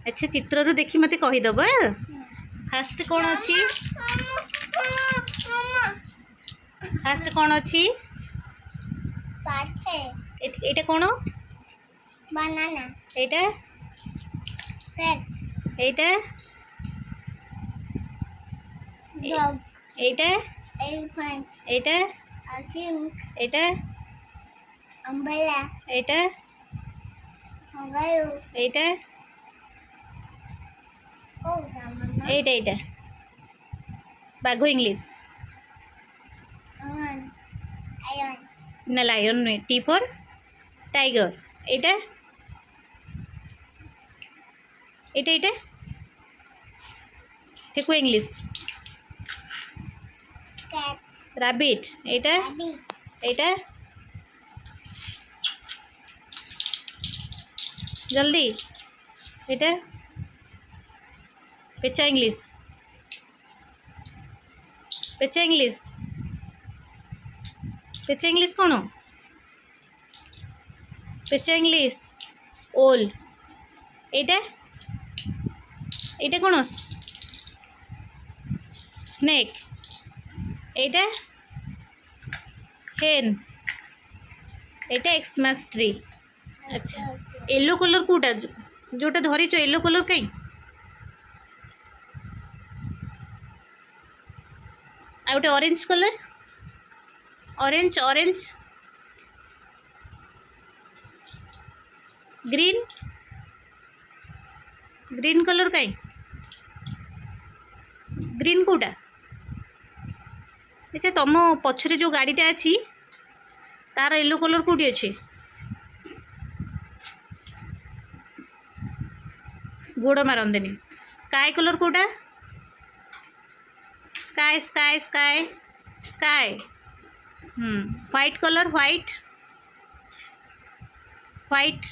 अच्छा चित्रु देखी मत कहीदेव फास्ट कौन अच्छी फास्ट कौन अच्छी एटा कौन बनाना एटा कैट एटा डॉग एटा elephant एटा skink एटा umbrella एटा kangaroo एटा कोटा मम्मा एटा एटा बाघ इंग्लिश lion ना लायन नुहे T for tiger Etah Etah Etah thekua English cat rabbit Etah rabbit एटा जल्दी एटा पेचा इंग्लिश पेचा इंग्लिश पेचा इंग्लिश कौन पेचा इंग्लिश ओल एटा एटा कौन स्नेक एटा हेन एटा एक्समास ट्री अच्छा येलो कलर कोटा जोटा धरीच येलो कलर कहीं आ गोटे orange colour orange orange green green colour कहीं ग्रीन कोटा अच्छा तुम पछरे जो गाड़ीटा अच्छी तार येलो कलर कौटी अच्छे गोड़ मारंदेनी स्काई कलर कोटा sky sky sky sky white colour white white